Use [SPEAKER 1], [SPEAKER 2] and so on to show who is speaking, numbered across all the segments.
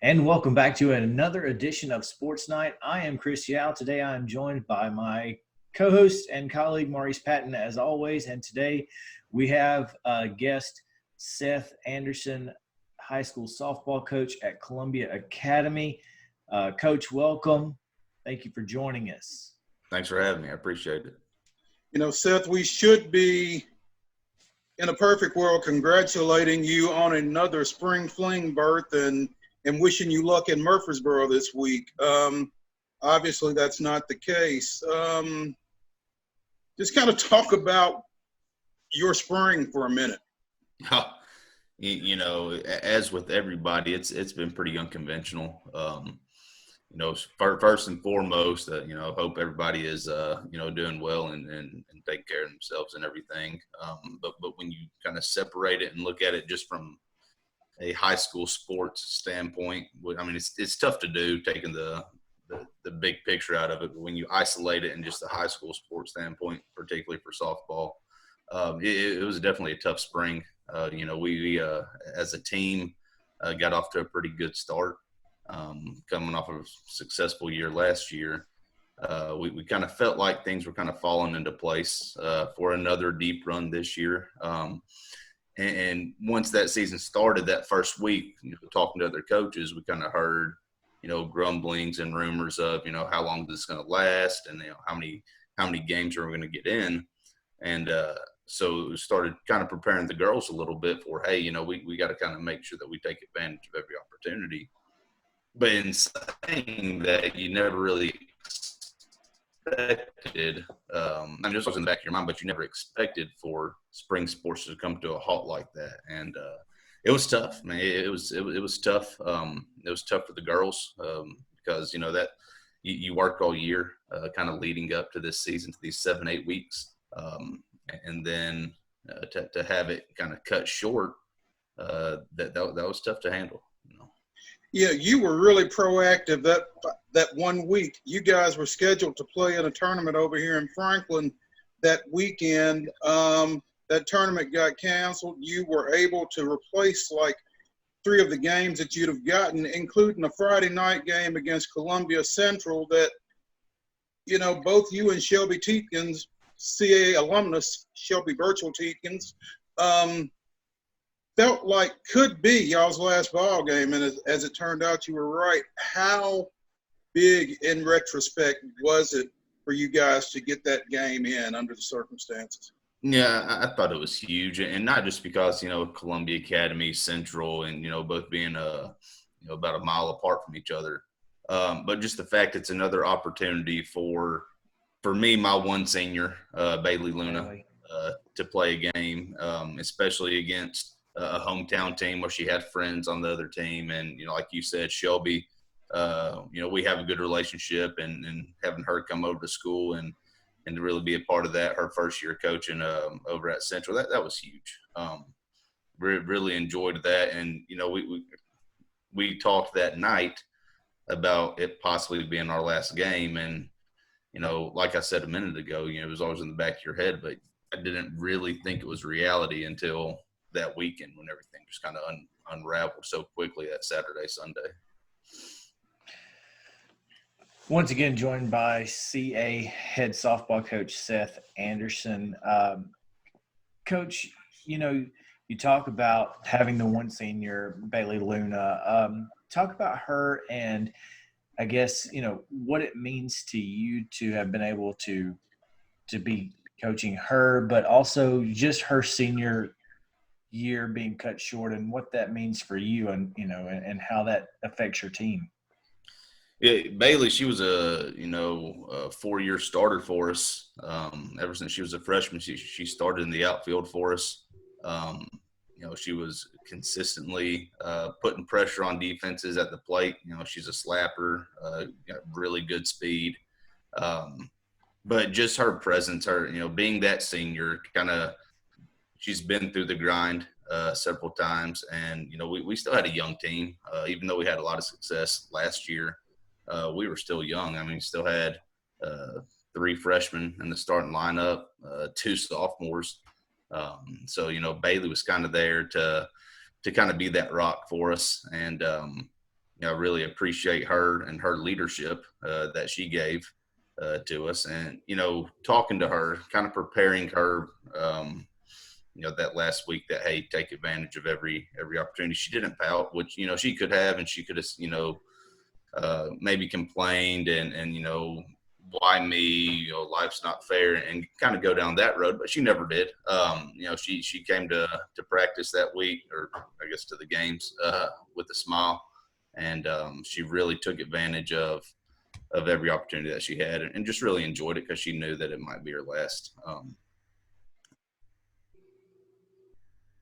[SPEAKER 1] And welcome back to another edition of Sports Night. I am Chris Yao. Today I am joined by my co host and colleague, Maurice Patton, as always. And today we have a guest, Seth Anderson, high school softball coach at Columbia Academy. Coach, welcome. Thank you for joining us.
[SPEAKER 2] Thanks for having me. I appreciate it.
[SPEAKER 3] Seth, we should be, in a perfect world, congratulating you on another Spring Fling berth and wishing you luck in Murfreesboro this week. Obviously, that's not the case. Just kind of talk about your spring for a minute.
[SPEAKER 2] As with everybody, it's been pretty unconventional. First and foremost, I hope everybody is, doing well and taking care of themselves and everything. But when you kind of separate it and look at it just from a high school sports standpoint, I mean, it's tough to do taking the big picture out of it. But when you isolate it in just a high school sports standpoint, particularly for softball, it was definitely a tough spring. We as a team got off to a pretty good start. Coming off of a successful year last year, we kind of felt like things were kind of falling into place for another deep run this year. And once that season started, that first week, talking to other coaches, we kind of heard, grumblings and rumors of, how long this is going to last and, how many games are we going to get in. And so we started kind of preparing the girls a little bit for, hey, we got to kind of make sure that we take advantage of every opportunity. But in saying that, you never really expected, I'm just in the back of your mind, but you never expected for spring sports to come to a halt like that. And it was tough, man. It was tough. It was tough for the girls because, that you work all year kind of leading up to this season, to these 7-8 weeks. And then to have it kind of cut short, that was tough to handle.
[SPEAKER 3] Yeah, you were really proactive that 1 week. You guys were scheduled to play in a tournament over here in Franklin that weekend. That tournament got canceled. You were able to replace like 3 of the games that you'd have gotten, including a Friday night game against Columbia Central that, both you and Shelby Tietkins, CAA alumnus Shelby Virtual Tietkins, felt like could be y'all's last ball game, and as it turned out, you were right. How big, in retrospect, was it for you guys to get that game in under the circumstances?
[SPEAKER 2] Yeah, I thought it was huge, and not just because Columbia Academy, Central, and both being about a mile apart from each other, but just the fact it's another opportunity for me, my one senior, Bailey Luna, to play a game, especially against a hometown team where she had friends on the other team. And, like you said, Shelby, we have a good relationship, and having her come over to school and to really be a part of that, her first year coaching over at Central, that was huge. Really enjoyed that. And, we talked that night about it possibly being our last game. And, like I said a minute ago, it was always in the back of your head, but I didn't really think it was reality until that weekend when everything just kind of unraveled so quickly that Saturday, Sunday.
[SPEAKER 1] Once again, joined by CA head softball coach Seth Anderson. Coach, you talk about having the one senior, Bailey Luna. Talk about her and I guess, what it means to you to have been able to be coaching her, but also just her senior year being cut short and what that means for you and, and how that affects your team.
[SPEAKER 2] Yeah, Bailey, she was a 4-year starter for us. Ever since she was a freshman, she started in the outfield for us. She was consistently putting pressure on defenses at the plate. She's a slapper, got really good speed. But just her presence, her, being that senior, she's been through the grind several times. And, we still had a young team. Even though we had a lot of success last year, we were still young. I mean, we still had 3 freshmen in the starting lineup, 2 sophomores. So, Bailey was kind of there to kind of be that rock for us. And, really appreciate her and her leadership that she gave to us. And, talking to her, kind of preparing her, that last week that, hey, take advantage of every opportunity. She didn't pout, which, she could have, and she could have, maybe complained and why me, life's not fair, and kind of go down that road, but she never did. She came to practice that week, or I guess to the games, with a smile, and she really took advantage of every opportunity that she had, and just really enjoyed it because she knew that it might be her last.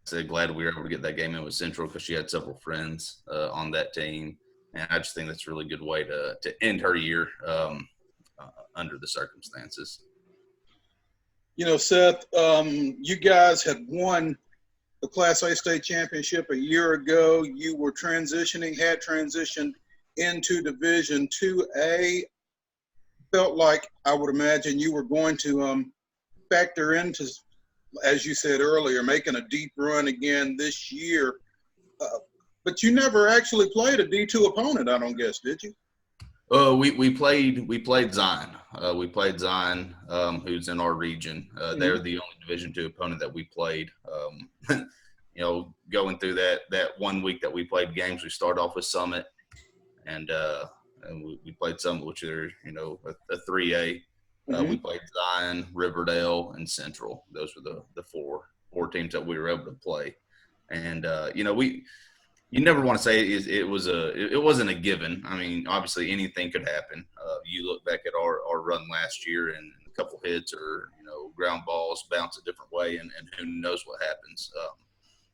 [SPEAKER 2] So glad we were able to get that game in with Central because she had several friends on that team, and I just think that's a really good way to end her year under the circumstances.
[SPEAKER 3] Seth, you guys had won the Class A state championship a year ago. You were had transitioned into Division 2A. Felt like, I would imagine, you were going to factor into, as you said earlier, making a deep run again this year. But you never actually played a D2 opponent, I don't guess, did you?
[SPEAKER 2] We played Zion. We played Zion, who's in our region. They're the only Division II opponent that we played. Going through that 1 week that we played games, we started off with Summit, and we played Summit, which are a 3A. We played Zion, Riverdale, and Central. Those were the four teams that we were able to play, and you never want to say it wasn't a given. I mean, obviously anything could happen. You look back at our run last year, and a couple hits or ground balls bounce a different way, and who knows what happens.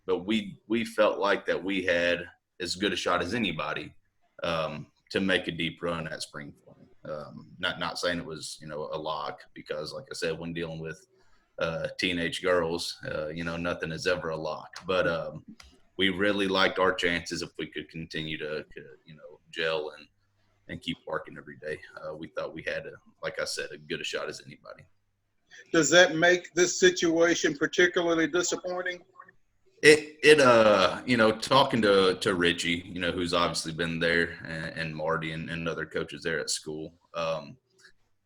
[SPEAKER 2] But we felt like that we had as good a shot as anybody to make a deep run at Spring Fling. Not saying it was a lock, because like I said, when dealing with teenage girls, nothing is ever a lock. But we really liked our chances if we could continue to gel and keep working every day. We thought we had, like I said, as good a shot as anybody.
[SPEAKER 3] Does that make this situation particularly disappointing?
[SPEAKER 2] Talking to Richie, who's obviously been there, and Marty and other coaches there at school,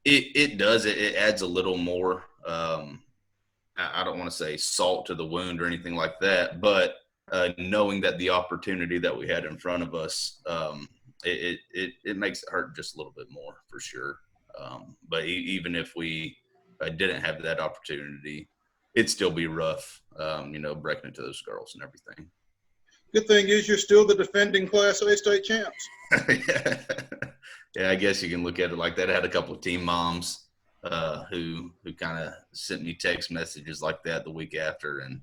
[SPEAKER 2] it does. It adds a little more, I don't want to say salt to the wound or anything like that, but knowing that the opportunity that we had in front of us, it makes it hurt just a little bit more, for sure. But even if we didn't have that opportunity, it'd still be rough, breaking into those girls and everything.
[SPEAKER 3] Good thing is you're still the defending Class A state champs.
[SPEAKER 2] Yeah, I guess you can look at it like that. I had a couple of team moms who kind of sent me text messages like that the week after, and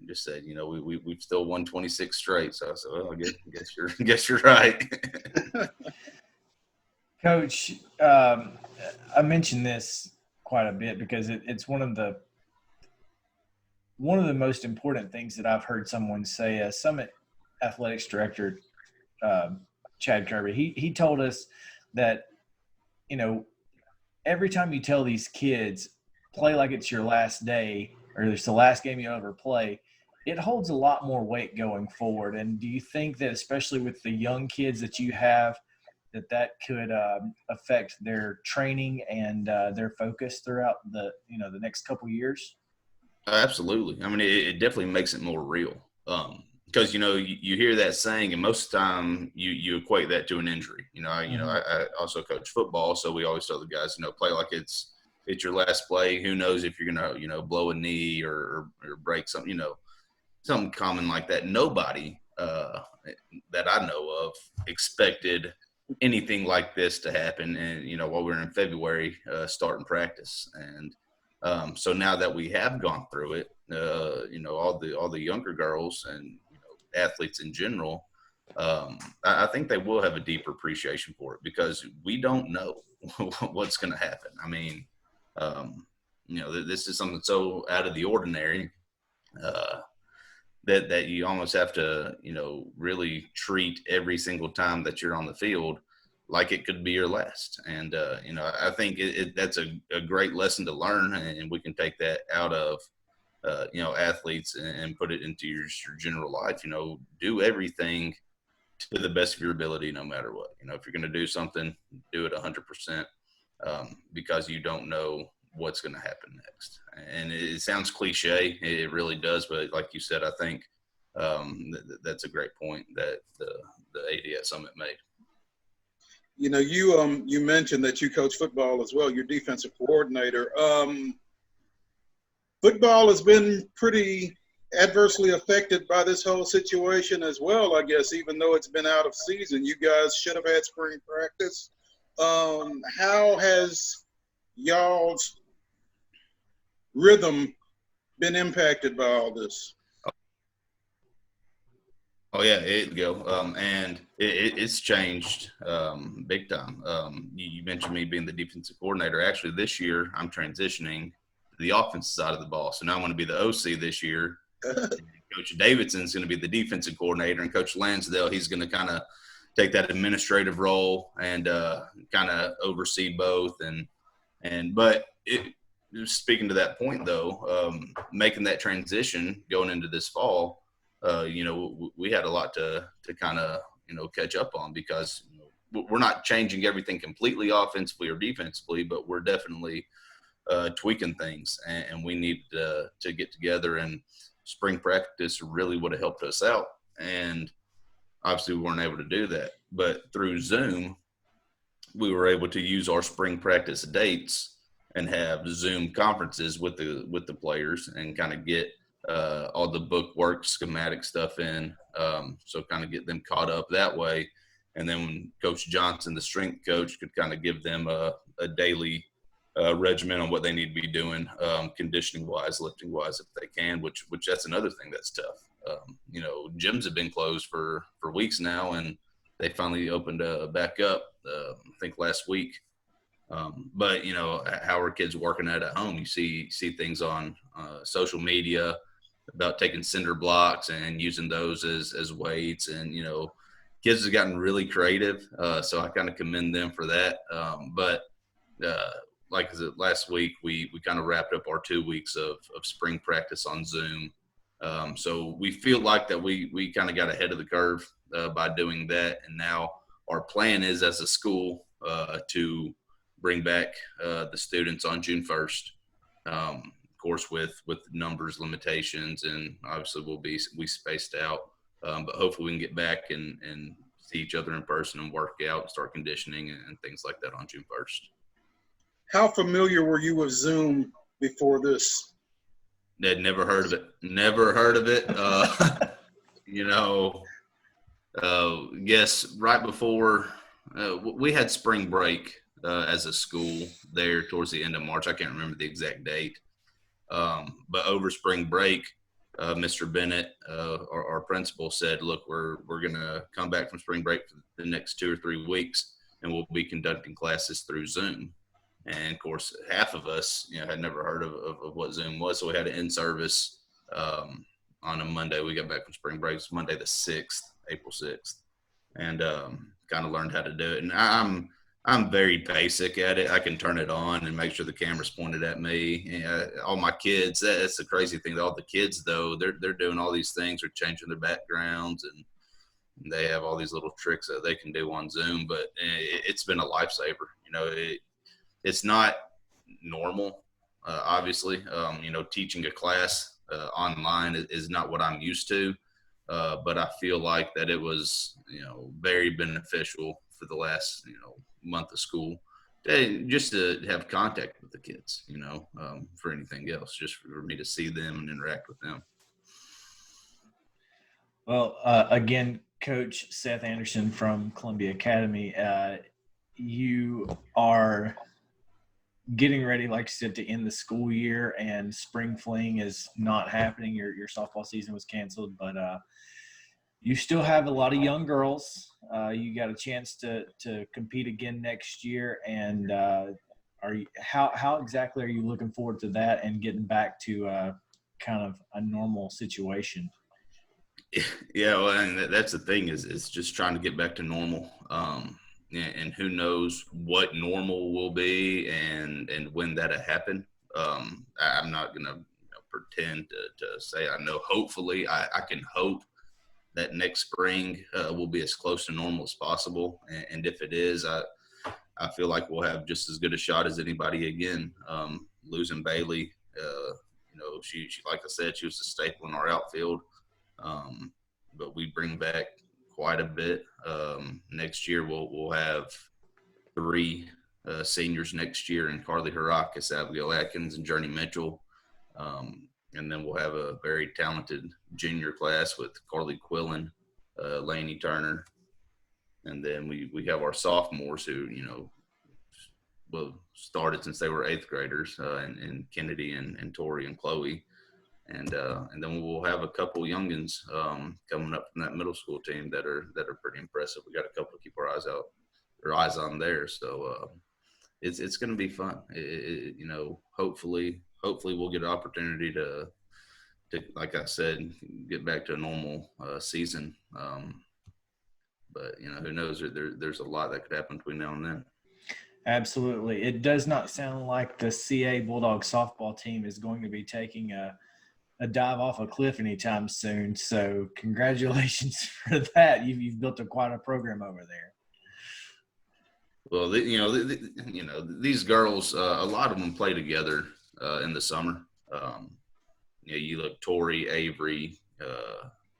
[SPEAKER 2] just said, we've still won 26 straight. So I said, well, I guess you're right.
[SPEAKER 1] Coach, I mentioned this quite a bit because it's one of the most important things that I've heard someone say. Summit Athletics Director Chad Kirby, he told us that every time you tell these kids play like it's your last day, or it's the last game you ever play, it holds a lot more weight going forward. And do you think that, especially with the young kids that you have, that could affect their training and their focus throughout the next couple years?
[SPEAKER 2] Absolutely. I mean, it definitely makes it more real, because you hear that saying, and most of the time you equate that to an injury. I also coach football, so we always tell the guys, play like it's your last play. Who knows if you're gonna blow a knee or break something, something common like that. Nobody that I know of expected anything like this to happen. And while we're in February, starting practice, and so now that we have gone through it, all the younger girls and athletes in general, I think they will have a deeper appreciation for it, because we don't know what's going to happen. I mean, this is something so out of the ordinary that you almost have to, really treat every single time that you're on the field like it could be your last. And, I think that's a great lesson to learn, and we can take that out of, athletes and put it into your general life. Do everything to the best of your ability, no matter what. If you're going to do something, do it 100%, because you don't know what's going to happen next. And it sounds cliche, it really does, but like you said, I think that's a great point that the AD at Summit made.
[SPEAKER 3] You mentioned that you coach football as well. You're defensive coordinator. Football has been pretty adversely affected by this whole situation as well, I guess, even though it's been out of season. You guys should have had spring practice. How has y'all's rhythm been impacted by all this?
[SPEAKER 2] Oh yeah, and it's changed big time. You mentioned me being the defensive coordinator. Actually, this year I'm transitioning to the offensive side of the ball. So now I'm going to be the OC this year. Coach Davidson's going to be the defensive coordinator, and Coach Lansdale, he's going to kind of take that administrative role and kind of oversee both. But speaking to that point though, making that transition going into this fall. We had a lot to kind of, catch up on, because we're not changing everything completely offensively or defensively, but we're definitely tweaking things, and we need to get together, and spring practice really would have helped us out. And obviously we weren't able to do that, but through Zoom, we were able to use our spring practice dates and have Zoom conferences with the players and kind of get all the book work, schematic stuff in, so kind of get them caught up that way. And then when Coach Johnson, the strength coach, could kind of give them a daily regimen on what they need to be doing, conditioning-wise, lifting-wise, if they can, which that's another thing that's tough. Gyms have been closed for weeks now, and they finally opened back up, I think last week. But how are kids working at home? You see things on social media about taking cinder blocks and using those as weights, and kids have gotten really creative. So I kind of commend them for that. But like last week, we kind of wrapped up our 2 weeks of spring practice on Zoom. So we feel like that we kind of got ahead of the curve by doing that, and now our plan is, as a school, to bring back the students on June 1st. Of course, with numbers limitations, and obviously we spaced out, but hopefully we can get back and see each other in person and work out and start conditioning and things like that on June 1st.
[SPEAKER 3] How familiar were you with Zoom before this?
[SPEAKER 2] I'd never heard of it. Yes, right before we had spring break as a school there towards the end of March. I can't remember the exact date. But over spring break, Mr. Bennett, our principal, said, look, we're going to come back from spring break for the next 2 or 3 weeks, and we'll be conducting classes through Zoom. And of course, half of us, had never heard of what Zoom was. So we had an in-service on a Monday. We got back from spring break. It's Monday the 6th, April 6th, and kind of learned how to do it. And I'm very basic at it. I can turn it on and make sure the camera's pointed at me. All my kids, that's the crazy thing. All the kids, though, they're doing all these things. They're changing their backgrounds, and they have all these little tricks that they can do on Zoom. But it's been a lifesaver. It's not normal, obviously. Teaching a class online is not what I'm used to. But I feel like that it was, very beneficial for the last, month of school, just to have contact with the kids, for anything else, just for me to see them and interact with them.
[SPEAKER 1] Well, again, Coach Seth Anderson from Columbia Academy, you are getting ready, like you said, to end the school year, and Spring Fling is not happening. Your softball season was canceled, but you still have a lot of young girls. You got a chance to compete again next year, and how exactly are you looking forward to that and getting back to kind of a normal situation?
[SPEAKER 2] Yeah, well, and that's the thing is just trying to get back to normal. And who knows what normal will be and when that'll happen. I'm not going to pretend to say I know. Hopefully, I can hope that next spring will be as close to normal as possible. And if it is, I feel like we'll have just as good a shot as anybody again. Losing Bailey, she like I said, she was a staple in our outfield. But we bring back quite a bit. Next year we'll have 3 seniors next year in Carly Harakis, Abigail Atkins, and Journey Mitchell. And then we'll have a very talented junior class with Carly Quillen, Lainey Turner. And then we have our sophomores who, started since they were 8th graders, and Kennedy and Tori and Chloe. And then we'll have a couple youngins coming up from that middle school team that are pretty impressive. We got a couple to keep our eyes on there. So it's going to be fun. Hopefully we'll get an opportunity to, like I said, get back to a normal season. But who knows? There's a lot that could happen between now and then.
[SPEAKER 1] Absolutely. It does not sound like the CA Bulldog softball team is going to be taking a dive off a cliff anytime soon. So congratulations for that. You've built quite a program over there.
[SPEAKER 2] Well, these girls, a lot of them play together in the summer. You look, Tori, Avery,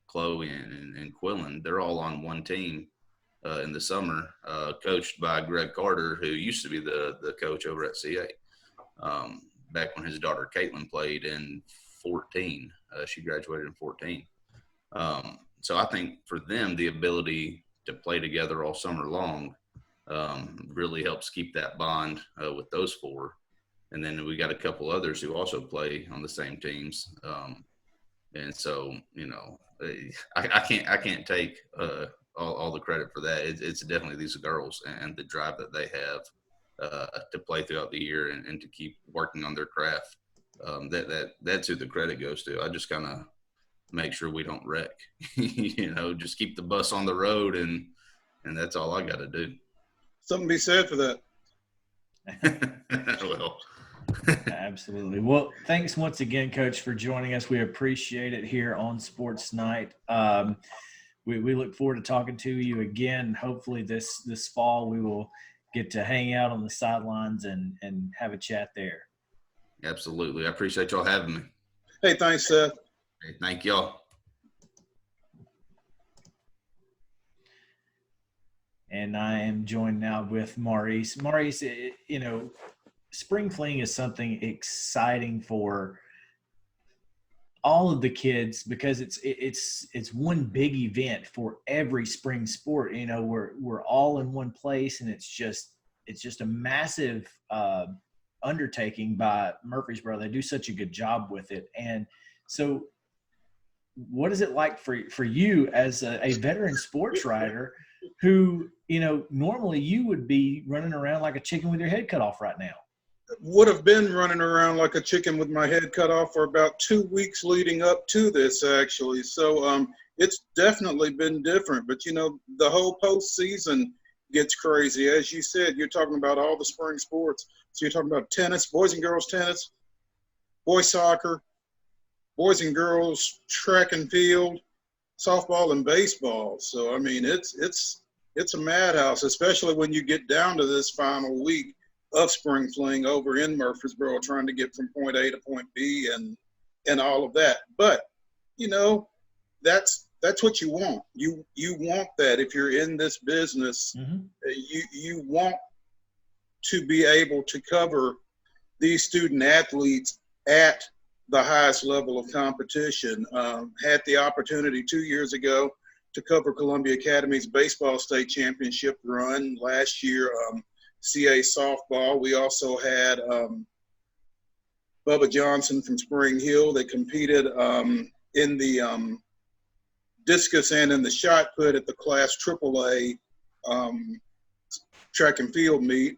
[SPEAKER 2] Chloe, and Quillen, they're all on one team in the summer, coached by Greg Carter, who used to be the coach over at CA. Back when his daughter Caitlin played in 14. She graduated in 14. So I think for them, the ability to play together all summer long really helps keep that bond with those 4. And then we got a couple others who also play on the same teams. And so, I can't take all the credit for that. It's definitely these girls and the drive that they have to play throughout the year and to keep working on their craft. That's who the credit goes to. I just kind of make sure we don't wreck, just keep the bus on the road, and that's all I got to do.
[SPEAKER 3] Something to be said for that.
[SPEAKER 2] Well,
[SPEAKER 1] absolutely. Well, thanks once again, Coach, for joining us. We appreciate it here on Sports Night. We look forward to talking to you again. Hopefully this fall we will get to hang out on the sidelines and have a chat there.
[SPEAKER 2] Absolutely. I appreciate y'all having me.
[SPEAKER 3] Hey, thanks, Seth.
[SPEAKER 2] Hey, thank y'all.
[SPEAKER 1] And I am joined now with Maurice. Maurice, Spring Fling is something exciting for all of the kids because it's one big event for every spring sport. We're all in one place, and it's just a massive undertaking by Murfreesboro. They do such a good job with it. And so what is it like for you as a veteran sports writer who, normally you would be running around like a chicken with your head cut off right now?
[SPEAKER 3] Would have been running around like a chicken with my head cut off for about 2 weeks leading up to this, actually. So it's definitely been different. But, the whole postseason gets crazy. As you said, you're talking about all the spring sports. So you're talking about tennis, boys and girls tennis, boys soccer, boys and girls track and field, softball and baseball. So, I mean, it's a madhouse, especially when you get down to this final week of Spring Fling over in Murfreesboro, trying to get from point A to point B and all of that. But, that's what you want. You want that if you're in this business. Mm-hmm. You want to be able to cover these student athletes at the highest level of competition. Had the opportunity 2 years ago to cover Columbia Academy's baseball state championship run. Last year, CA softball. We also had Bubba Johnson from Spring Hill. They competed in the discus and in the shot put at the Class AAA track and field meet.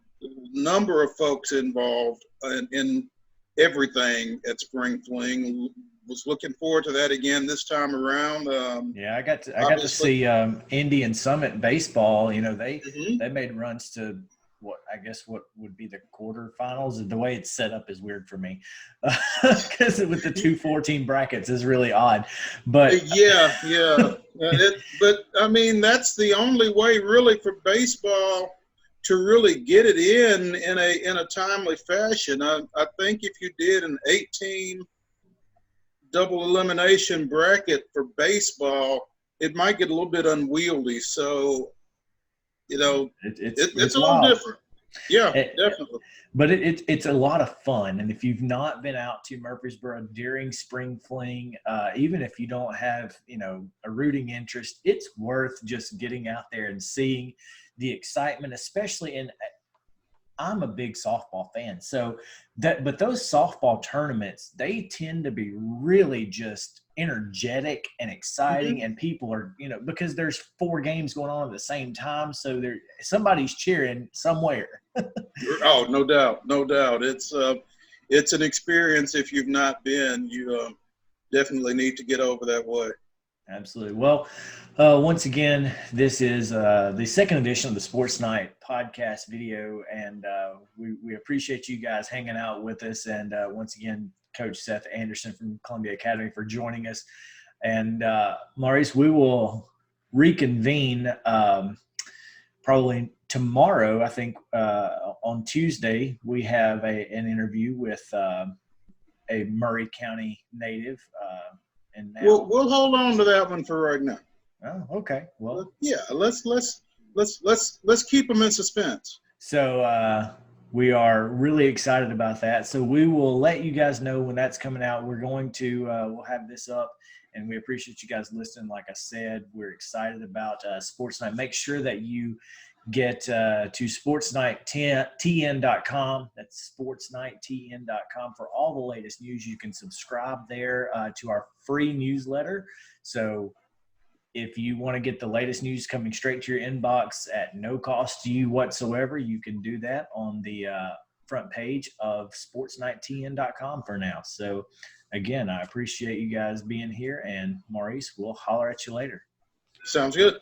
[SPEAKER 3] Number of folks involved in everything at Spring Fling. Was looking forward to that again this time around.
[SPEAKER 1] I got to see Indy and Summit baseball. They made runs to what would be the quarterfinals. The way it's set up is weird for me because with the 2 14 brackets is really odd. But
[SPEAKER 3] yeah. But I mean, that's the only way really for baseball to really get it in a timely fashion. I think if you did an 18 double elimination bracket for baseball, it might get a little bit unwieldy. So, it's a little
[SPEAKER 1] wild.
[SPEAKER 3] different. Yeah, definitely.
[SPEAKER 1] But it's a lot of fun. And if you've not been out to Murfreesboro during Spring Fling, even if you don't have, a rooting interest, it's worth just getting out there and seeing the excitement, especially in – I'm a big softball fan. But those softball tournaments, they tend to be really just energetic and exciting.
[SPEAKER 3] Mm-hmm.
[SPEAKER 1] And people are, because there's 4 games going on at the same time. So somebody's cheering somewhere.
[SPEAKER 3] Oh, no doubt. No doubt. It's an experience. If you've not been, you definitely need to get over that way.
[SPEAKER 1] Absolutely. Well, once again, this is the second edition of the Sports Night podcast video, and we appreciate you guys hanging out with us. And once again, Coach Seth Anderson from Columbia Academy for joining us. And Maurice, we will reconvene probably tomorrow. I think on Tuesday we have an interview with a Murray County native. And now,
[SPEAKER 3] we'll hold on to that one for right now.
[SPEAKER 1] Oh, okay. Well,
[SPEAKER 3] yeah, let's keep them in suspense.
[SPEAKER 1] So we are really excited about that. So we will let you guys know when that's coming out. We're going to we'll have this up, and we appreciate you guys listening. Like I said, we're excited about Sports Night. Make sure that you get to sportsnighttn.com. That's sportsnighttn.com for all the latest news. You can subscribe there to our free newsletter. So if you want to get the latest news coming straight to your inbox at no cost to you whatsoever, you can do that on the front page of sportsnighttn.com for now. So again, I appreciate you guys being here, and Maurice, we'll holler at you later.
[SPEAKER 3] Sounds good.